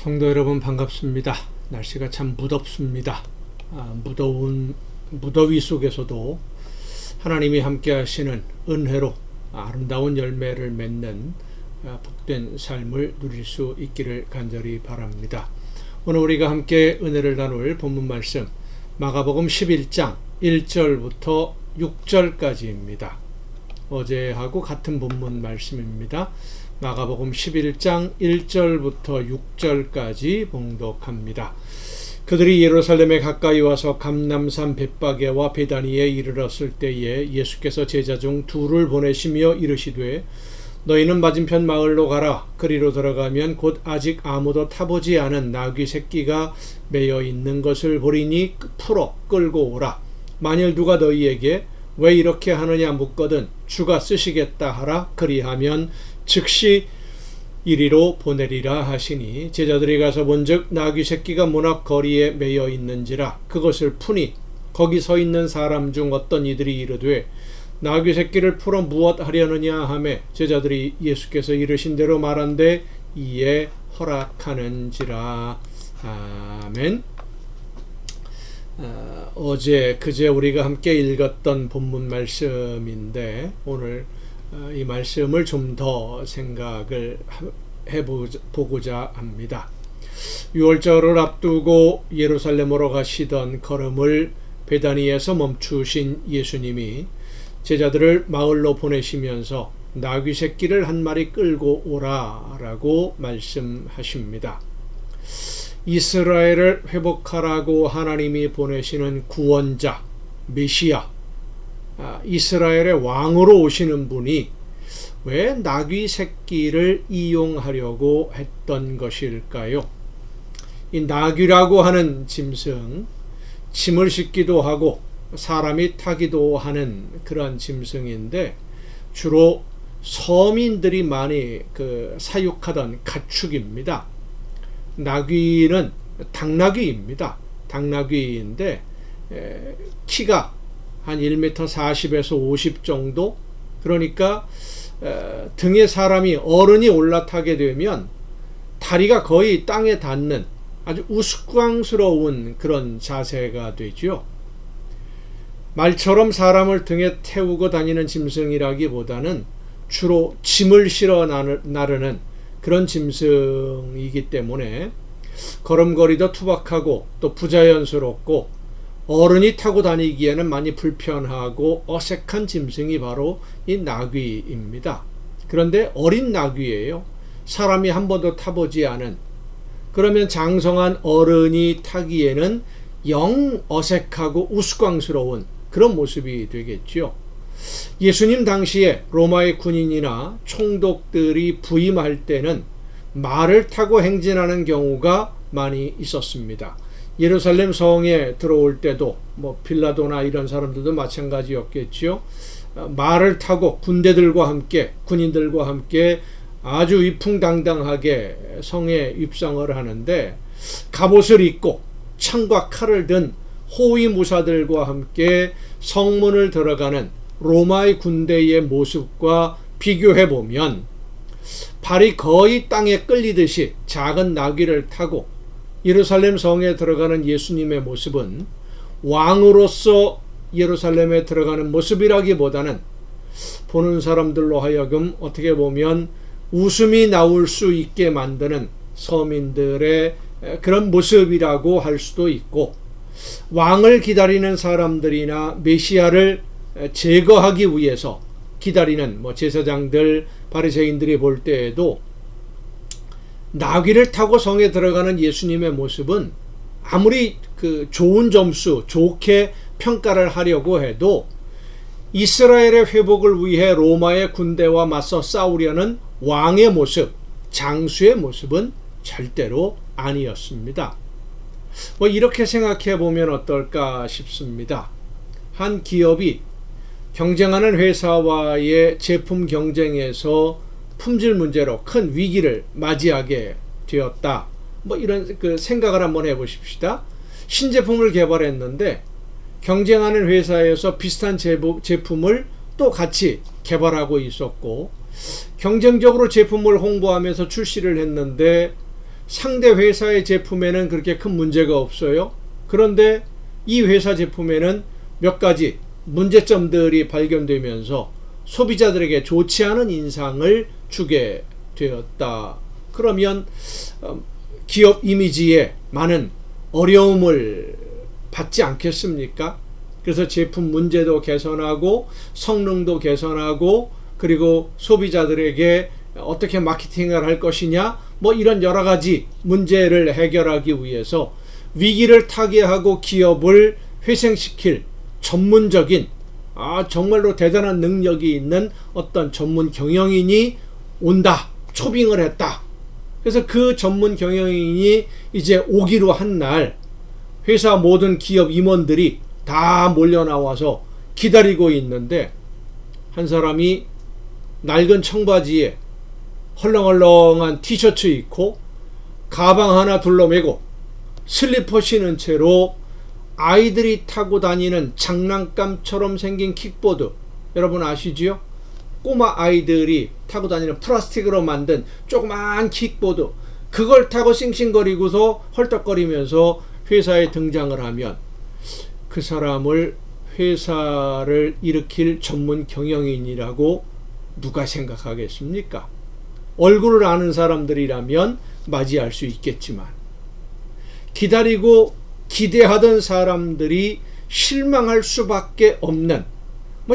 성도 여러분 반갑습니다. 날씨가 참 무덥습니다. 무더위 속에서도 하나님이 함께 하시는 은혜로 아름다운 열매를 맺는 복된 삶을 누릴 수 있기를 간절히 바랍니다. 오늘 우리가 함께 은혜를 나눌 본문 말씀 마가복음 11장 1절부터 6절까지입니다. 어제하고 같은 본문 말씀입니다. 마가복음 11장 1절부터 6절까지 봉독합니다. 그들이 예루살렘에 가까이 와서 감람산 벳바게와 베다니에 이르렀을 때에 예수께서 제자 중 둘을 보내시며 이르시되 너희는 맞은편 마을로 가라. 그리로 들어가면 곧 아직 아무도 타보지 않은 나귀 새끼가 매여 있는 것을 보리니 풀어 끌고 오라. 만일 누가 너희에게 왜 이렇게 하느냐 묻거든 주가 쓰시겠다 하라. 그리하면 즉시 이리로 보내리라 하시니 제자들이 가서 본즉 나귀 새끼가 문 앞 거리에 매여 있는지라. 그것을 푸니 거기 서 있는 사람 중 어떤 이들이 이르되 나귀 새끼를 풀어 무엇 하려느냐 하매 제자들이 예수께서 이르신 대로 말한데 이에 허락하는지라. 아멘. 그제 우리가 함께 읽었던 본문 말씀인데 오늘 이 말씀을 좀 더 생각을 해보고자 합니다. 6월절을 앞두고 예루살렘으로 가시던 걸음을 베다니에서 멈추신 예수님이 제자들을 마을로 보내시면서 나귀 새끼를 한 마리 끌고 오라라고 말씀하십니다. 이스라엘을 회복하라고 하나님이 보내시는 구원자 메시아, 이스라엘의 왕으로 오시는 분이 왜 나귀 새끼를 이용하려고 했던 것일까요? 이 나귀라고 하는 짐승, 짐을 싣기도 하고 사람이 타기도 하는 그런 짐승인데 주로 서민들이 많이 사육하던 가축입니다. 나귀는 당나귀입니다. 당나귀인데 키가 한 1m 40에서 50 정도, 그러니까 등에 사람이 어른이 올라타게 되면 다리가 거의 땅에 닿는 아주 우스꽝스러운 그런 자세가 되죠. 말처럼 사람을 등에 태우고 다니는 짐승이라기보다는 주로 짐을 실어 나르는 그런 짐승이기 때문에 걸음걸이도 투박하고 또 부자연스럽고 어른이 타고 다니기에는 많이 불편하고 어색한 짐승이 바로 이 나귀입니다. 그런데 어린 나귀예요. 사람이 한 번도 타보지 않은, 그러면 장성한 어른이 타기에는 영 어색하고 우스꽝스러운 그런 모습이 되겠죠. 예수님 당시에 로마의 군인이나 총독들이 부임할 때는 말을 타고 행진하는 경우가 많이 있었습니다. 예루살렘 성에 들어올 때도 빌라도나 이런 사람들도 마찬가지였겠죠. 말을 타고 군대들과 함께, 군인들과 함께 아주 위풍당당하게 성에 입성을 하는데 갑옷을 입고 창과 칼을 든 호위무사들과 함께 성문을 들어가는 로마의 군대의 모습과 비교해보면 발이 거의 땅에 끌리듯이 작은 나귀를 타고 예루살렘 성에 들어가는 예수님의 모습은 왕으로서 예루살렘에 들어가는 모습이라기보다는 보는 사람들로 하여금 어떻게 보면 웃음이 나올 수 있게 만드는 서민들의 그런 모습이라고 할 수도 있고, 왕을 기다리는 사람들이나 메시아를 제거하기 위해서 기다리는 제사장들, 바리새인들이 볼 때에도 나귀를 타고 성에 들어가는 예수님의 모습은 아무리 좋은 점수, 좋게 평가를 하려고 해도 이스라엘의 회복을 위해 로마의 군대와 맞서 싸우려는 왕의 모습, 장수의 모습은 절대로 아니었습니다. 이렇게 생각해 보면 어떨까 싶습니다. 한 기업이 경쟁하는 회사와의 제품 경쟁에서 품질 문제로 큰 위기를 맞이하게 되었다. 이런 생각을 한번 해보십시다. 신제품을 개발했는데 경쟁하는 회사에서 비슷한 제품을 또 같이 개발하고 있었고 경쟁적으로 제품을 홍보하면서 출시를 했는데 상대 회사의 제품에는 그렇게 큰 문제가 없어요. 그런데 이 회사 제품에는 몇 가지 문제점들이 발견되면서 소비자들에게 좋지 않은 인상을 주게 되었다. 그러면 기업 이미지에 많은 어려움을 받지 않겠습니까? 그래서 제품 문제도 개선하고 성능도 개선하고 그리고 소비자들에게 어떻게 마케팅을 할 것이냐 뭐 이런 여러 가지 문제를 해결하기 위해서 위기를 타개하고 기업을 회생시킬 전문적인 정말로 대단한 능력이 있는 어떤 전문 경영인이 온다. 초빙을 했다. 그래서 그 전문 경영인이 이제 오기로 한 날 회사 모든 기업 임원들이 다 몰려 나와서 기다리고 있는데 한 사람이 낡은 청바지에 헐렁헐렁한 티셔츠 입고 가방 하나 둘러매고 슬리퍼 신은 채로 아이들이 타고 다니는 장난감처럼 생긴 킥보드, 여러분 아시지요? 꼬마 아이들이 타고 다니는 플라스틱으로 만든 조그만 킥보드, 그걸 타고 싱싱거리고서 헐떡거리면서 회사에 등장을 하면 그 사람을 회사를 일으킬 전문 경영인이라고 누가 생각하겠습니까? 얼굴을 아는 사람들이라면 맞이할 수 있겠지만 기다리고 기대하던 사람들이 실망할 수밖에 없는,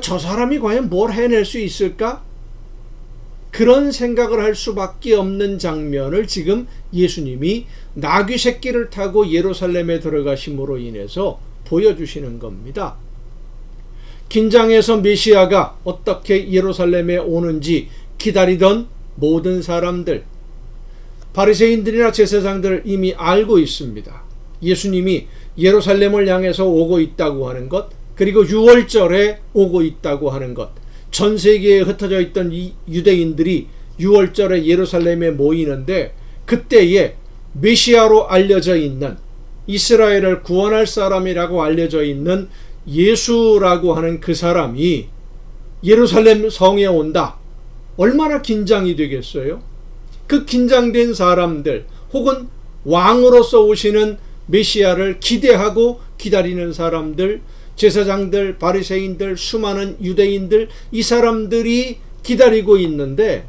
저 사람이 과연 뭘 해낼 수 있을까? 그런 생각을 할 수밖에 없는 장면을 지금 예수님이 나귀 새끼를 타고 예루살렘에 들어가심으로 인해서 보여주시는 겁니다. 긴장해서 메시아가 어떻게 예루살렘에 오는지 기다리던 모든 사람들, 바리새인들이나 제사장들 이미 알고 있습니다. 예수님이 예루살렘을 향해서 오고 있다고 하는 것, 그리고 6월절에 오고 있다고 하는 것, 전 세계에 흩어져 있던 이 유대인들이 6월절에 예루살렘에 모이는데 그때에 메시아로 알려져 있는, 이스라엘을 구원할 사람이라고 알려져 있는 예수라고 하는 그 사람이 예루살렘 성에 온다. 얼마나 긴장이 되겠어요? 그 긴장된 사람들 혹은 왕으로서 오시는 메시아를 기대하고 기다리는 사람들, 제사장들, 바리새인들, 수많은 유대인들, 이 사람들이 기다리고 있는데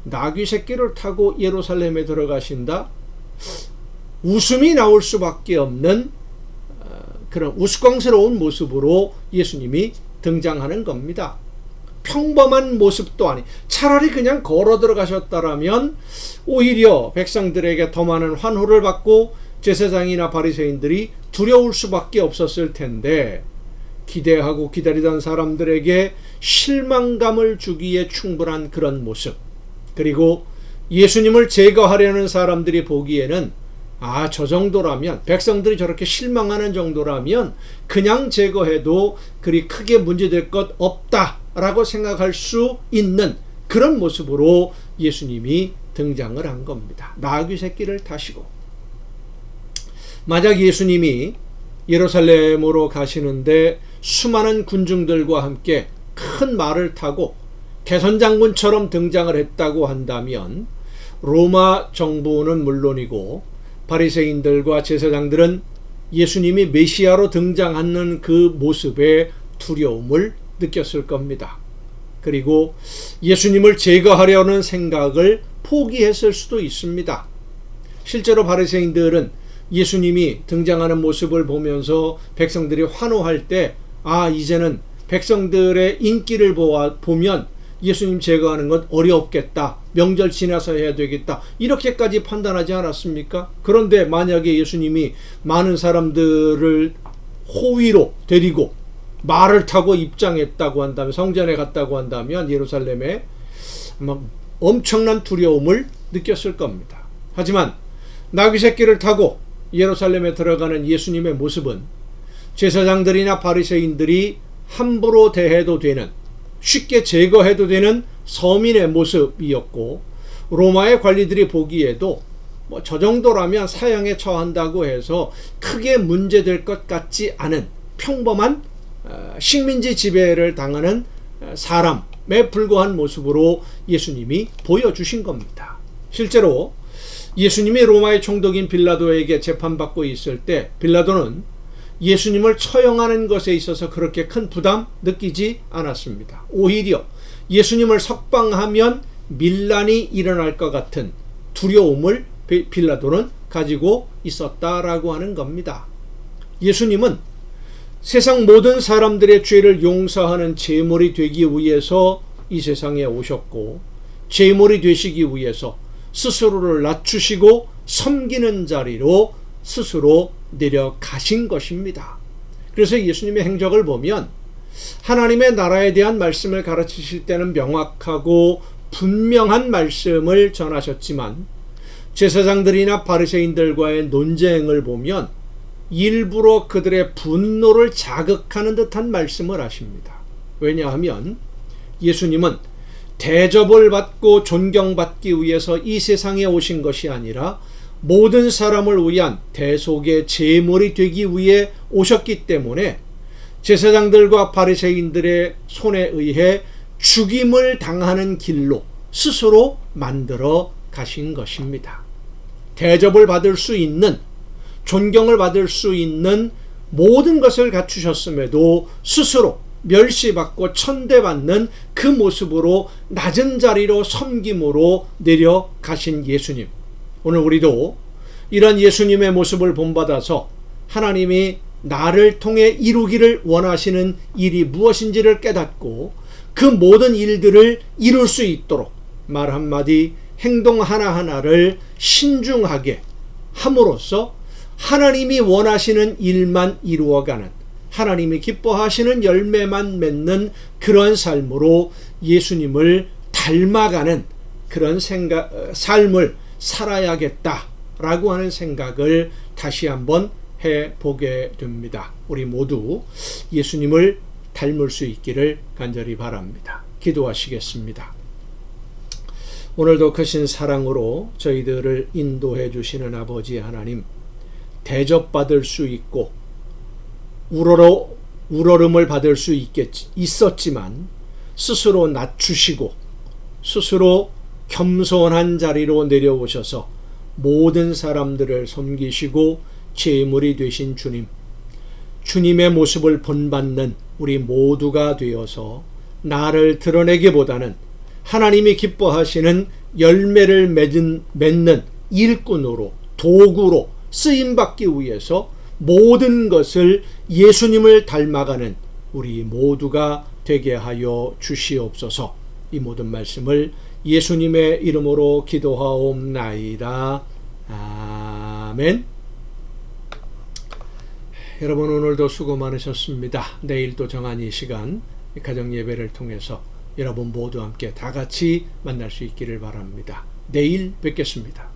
나귀 새끼를 타고 예루살렘에 들어가신다? 웃음이 나올 수밖에 없는 그런 우스꽝스러운 모습으로 예수님이 등장하는 겁니다. 평범한 모습도 아니, 차라리 그냥 걸어 들어가셨다라면 오히려 백성들에게 더 많은 환호를 받고 제사장이나 바리새인들이 두려울 수밖에 없었을 텐데 기대하고 기다리던 사람들에게 실망감을 주기에 충분한 그런 모습, 그리고 예수님을 제거하려는 사람들이 보기에는 저 정도라면, 백성들이 저렇게 실망하는 정도라면 그냥 제거해도 그리 크게 문제될 것 없다라고 생각할 수 있는 그런 모습으로 예수님이 등장을 한 겁니다. 나귀 새끼를 타시고. 만약 예수님이 예루살렘으로 가시는데 수많은 군중들과 함께 큰 말을 타고 개선장군처럼 등장을 했다고 한다면 로마 정부는 물론이고 바리새인들과 제사장들은 예수님이 메시아로 등장하는 그 모습에 두려움을 느꼈을 겁니다. 그리고 예수님을 제거하려는 생각을 포기했을 수도 있습니다. 실제로 바리새인들은 예수님이 등장하는 모습을 보면서 백성들이 환호할 때 이제는 백성들의 인기를 보면 예수님 제거하는 건 어렵겠다, 명절 지나서 해야 되겠다, 이렇게까지 판단하지 않았습니까? 그런데 만약에 예수님이 많은 사람들을 호위로 데리고 말을 타고 입장했다고 한다면, 성전에 갔다고 한다면 예루살렘에 엄청난 두려움을 느꼈을 겁니다. 하지만 나귀 새끼를 타고 예루살렘에 들어가는 예수님의 모습은 제사장들이나 바리새인들이 함부로 대해도 되는, 쉽게 제거해도 되는 서민의 모습이었고, 로마의 관리들이 보기에도 저 정도라면 사형에 처한다고 해서 크게 문제될 것 같지 않은 평범한 식민지 지배를 당하는 사람에 불과한 모습으로 예수님이 보여주신 겁니다. 실제로 예수님이 로마의 총독인 빌라도에게 재판받고 있을 때 빌라도는 예수님을 처형하는 것에 있어서 그렇게 큰 부담 느끼지 않았습니다. 오히려 예수님을 석방하면 밀란이 일어날 것 같은 두려움을 빌라도는 가지고 있었다라고 하는 겁니다. 예수님은 세상 모든 사람들의 죄를 용서하는 제물이 되기 위해서 이 세상에 오셨고, 제물이 되시기 위해서 스스로를 낮추시고 섬기는 자리로 스스로 내려가신 것입니다. 그래서 예수님의 행적을 보면 하나님의 나라에 대한 말씀을 가르치실 때는 명확하고 분명한 말씀을 전하셨지만, 제사장들이나 바리새인들과의 논쟁을 보면 일부러 그들의 분노를 자극하는 듯한 말씀을 하십니다. 왜냐하면 예수님은 대접을 받고 존경받기 위해서 이 세상에 오신 것이 아니라 모든 사람을 위한 대속의 제물이 되기 위해 오셨기 때문에 제사장들과 바리새인들의 손에 의해 죽임을 당하는 길로 스스로 만들어 가신 것입니다. 대접을 받을 수 있는, 존경을 받을 수 있는 모든 것을 갖추셨음에도 스스로 멸시받고 천대받는 그 모습으로 낮은 자리로 섬김으로 내려가신 예수님. 오늘 우리도 이런 예수님의 모습을 본받아서 하나님이 나를 통해 이루기를 원하시는 일이 무엇인지를 깨닫고 그 모든 일들을 이룰 수 있도록 말 한마디, 행동 하나하나를 신중하게 함으로써 하나님이 원하시는 일만 이루어가는, 하나님이 기뻐하시는 열매만 맺는 그런 삶으로 예수님을 닮아가는 그런 삶을 살아야겠다라고 하는 생각을 다시 한번 해보게 됩니다. 우리 모두 예수님을 닮을 수 있기를 간절히 바랍니다. 기도하시겠습니다. 오늘도 크신 사랑으로 저희들을 인도해 주시는 아버지 하나님, 대접받을 수 있고 우러름을 받을 수 있었지만 스스로 낮추시고 스스로 겸손한 자리로 내려오셔서 모든 사람들을 섬기시고 제물이 되신 주님, 주님의 모습을 본받는 우리 모두가 되어서 나를 드러내기보다는 하나님이 기뻐하시는 열매를 맺는 일꾼으로, 도구로 쓰임받기 위해서 모든 것을 예수님을 닮아가는 우리 모두가 되게 하여 주시옵소서. 이 모든 말씀을 예수님의 이름으로 기도하옵나이다. 아멘. 여러분, 오늘도 수고 많으셨습니다. 내일도 정한 이 시간 가정 예배를 통해서 여러분 모두 함께 다 같이 만날 수 있기를 바랍니다. 내일 뵙겠습니다.